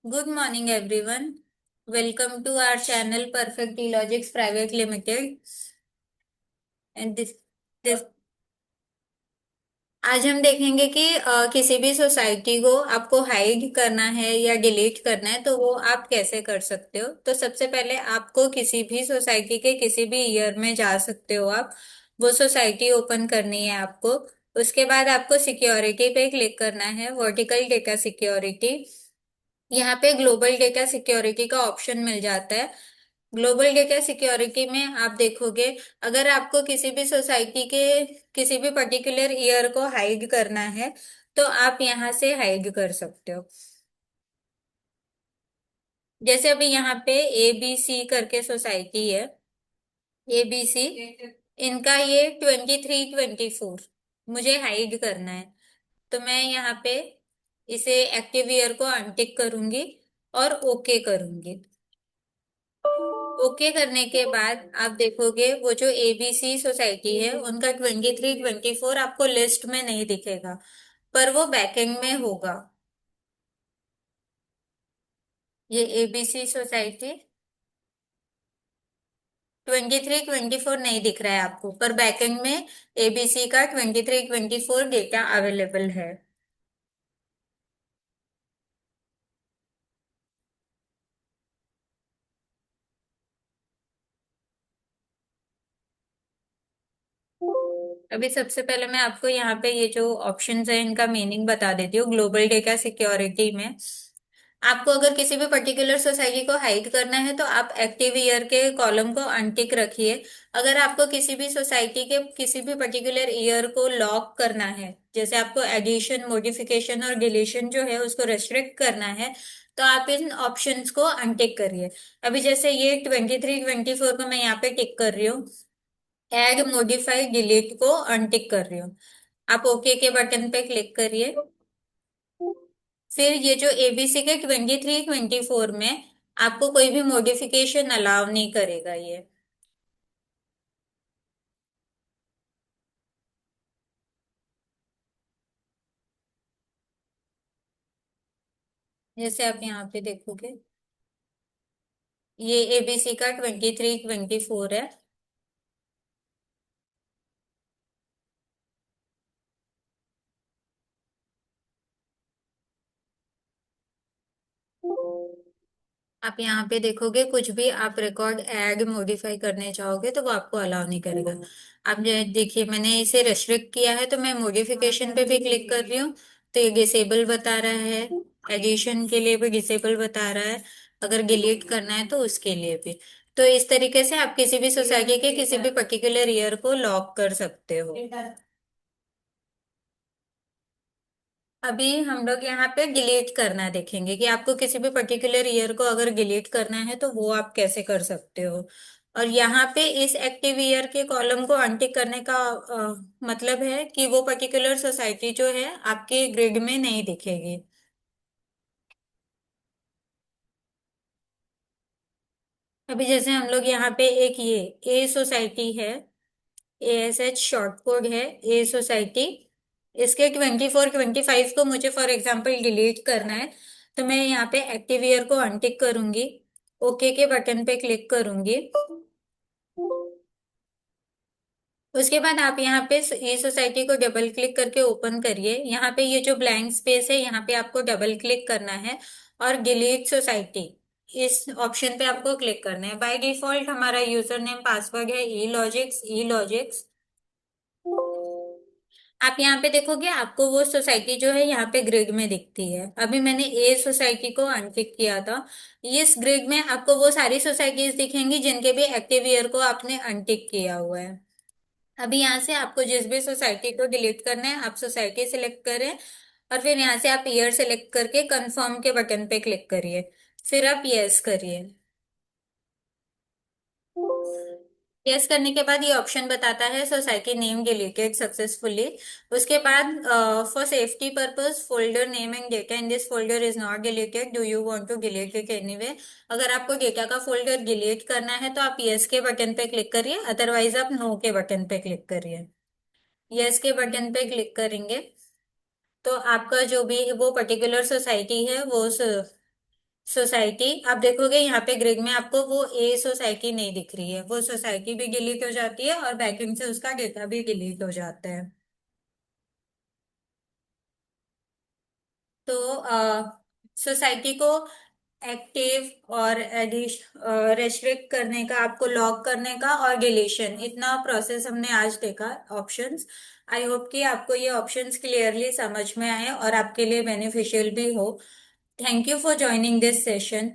Good morning, everyone. Welcome to our channel Perfect Logics Private Limited. And this आज हम देखेंगे कि किसी भी सोसाइटी को आपको हाइड करना है या डिलीट करना है तो वो आप कैसे कर सकते हो। तो सबसे पहले आपको किसी भी सोसाइटी के किसी भी ईयर में जा सकते हो। आप वो सोसाइटी ओपन करनी है आपको। उसके बाद आपको सिक्योरिटी पे क्लिक करना है, वर्टिकल डेटा सिक्योरिटी। यहाँ पे ग्लोबल डेटा सिक्योरिटी का ऑप्शन मिल जाता है। ग्लोबल डेटा सिक्योरिटी में आप देखोगे, अगर आपको किसी भी सोसाइटी के किसी भी पर्टिकुलर ईयर को हाइड करना है तो आप यहाँ से हाइड कर सकते हो। जैसे अभी यहाँ पे ABC करके सोसाइटी है, ABC, इनका ये 23-24 मुझे हाइड करना है। तो मैं यहाँ पे इसे एक्टिव ईयर को अनटिक करूंगी और ओके करूंगी। ओके करने के बाद आप देखोगे वो जो ABC सोसाइटी है उनका 23-24 आपको लिस्ट में नहीं दिखेगा, पर वो बैकएंड में होगा। ये ABC सोसाइटी 23-24 नहीं दिख रहा है आपको, पर बैकएंड में ABC का 23-24 डेटा अवेलेबल है। अभी सबसे पहले मैं आपको यहाँ पे ये जो ऑप्शंस है इनका मीनिंग बता देती हूँ। ग्लोबल डेटा सिक्योरिटी में आपको अगर किसी भी पर्टिकुलर सोसाइटी को हाइड करना है तो आप एक्टिव ईयर के कॉलम को अनटिक रखिए। अगर आपको किसी भी सोसाइटी के किसी भी पर्टिकुलर ईयर को लॉक करना है, जैसे आपको एडिशन, मॉडिफिकेशन और डिलीशन जो है उसको रेस्ट्रिक्ट करना है, तो आप इन ऑप्शंस को अनटिक करिए। अभी जैसे ये 23-24 को मैं यहाँ पे टिक कर रही हूँ, ऐड मॉडिफाई डिलीट को अनटिक कर रही हूँ। आप ओके के बटन पे क्लिक करिए। फिर ये जो ABC के 23-24 में आपको कोई भी मॉडिफिकेशन अलाउ नहीं करेगा ये। जैसे आप यहाँ पे देखोगे, ये ABC का 23-24 है। आप यहाँ पे देखोगे कुछ भी आप रिकॉर्ड ऐड मॉडिफाई करने चाहोगे तो वो आपको अलाउ नहीं करेगा। आप देखिए, मैंने इसे रेस्ट्रिक्ट किया है तो मैं मॉडिफिकेशन पे भी क्लिक कर रही हूँ तो ये डिसेबल बता रहा है। एडिशन के लिए भी डिसेबल बता रहा है, अगर डिलीट करना है तो उसके लिए भी। तो इस तरीके से आप किसी भी सोसाइटी के किसी भी पर्टिकुलर ईयर को लॉक कर सकते हो। अभी हम लोग यहाँ पे डिलीट करना देखेंगे कि आपको किसी भी पर्टिकुलर ईयर को अगर डिलीट करना है तो वो आप कैसे कर सकते हो। और यहाँ पे इस एक्टिव ईयर के कॉलम को अनटिक करने का मतलब है कि वो पर्टिकुलर सोसाइटी जो है आपके ग्रिड में नहीं दिखेगी। अभी जैसे हम लोग यहाँ पे एक ये ए सोसाइटी है, ASH शॉर्ट कोड है, ए सोसाइटी। इसके 24-25 को मुझे फॉर एग्जांपल डिलीट करना है, तो मैं यहाँ पे एक्टिव ईयर को अनटिक करूंगी, ओके के बटन पे क्लिक करूंगी। उसके बाद आप यहाँ पे ई सोसाइटी को डबल क्लिक करके ओपन करिए। यहाँ पे ये जो ब्लैंक स्पेस है यहाँ पे आपको डबल क्लिक करना है और डिलीट सोसाइटी इस ऑप्शन पे आपको क्लिक करना है। बाय डिफॉल्ट हमारा यूजर नेम पासवर्ड है ई लॉजिक्स, ई लॉजिक्स। आप यहाँ पे देखोगे आपको वो सोसाइटी जो है यहाँ पे ग्रिड में दिखती है। अभी मैंने ए सोसाइटी को अनटिक किया था। इस ग्रिड में आपको वो सारी सोसाइटीज दिखेंगी जिनके भी एक्टिव ईयर को आपने अनटिक किया हुआ है। अभी यहाँ से आपको जिस भी सोसाइटी को डिलीट करना है आप सोसाइटी सिलेक्ट करें और फिर यहाँ से आप ईयर सिलेक्ट करके कंफर्म के बटन पे क्लिक करिए, फिर आप यस करिए। यस करने के बाद ये ऑप्शन बताता है सोसाइटी नेम डिलीटेड सक्सेसफुली। उसके बाद for safety purpose folder name and data in this folder is not deleted, do you want to delete it anyway. अगर आपको डेटा का फोल्डर डिलीट करना है तो आप यस के बटन पे क्लिक करिए, अदरवाइज आप नो के बटन पे क्लिक करिए। यस के बटन पे क्लिक करेंगे तो आपका जो भी वो पर्टिकुलर सोसाइटी है वो सोसाइटी आप देखोगे यहाँ पे ग्रिड में आपको वो ए सोसाइटी नहीं दिख रही है, वो सोसाइटी भी डिलीट हो जाती है और बैकएंड से उसका डेटा भी डिलीट हो जाता है। तो सोसाइटी को एक्टिव और एडिश रेस्ट्रिक्ट करने का, आपको लॉक करने का और डिलीशन, इतना प्रोसेस हमने आज देखा ऑप्शंस। आई होप कि आपको ये ऑप्शंस क्लियरली समझ में आए और आपके लिए बेनिफिशियल भी हो। Thank you for joining this session.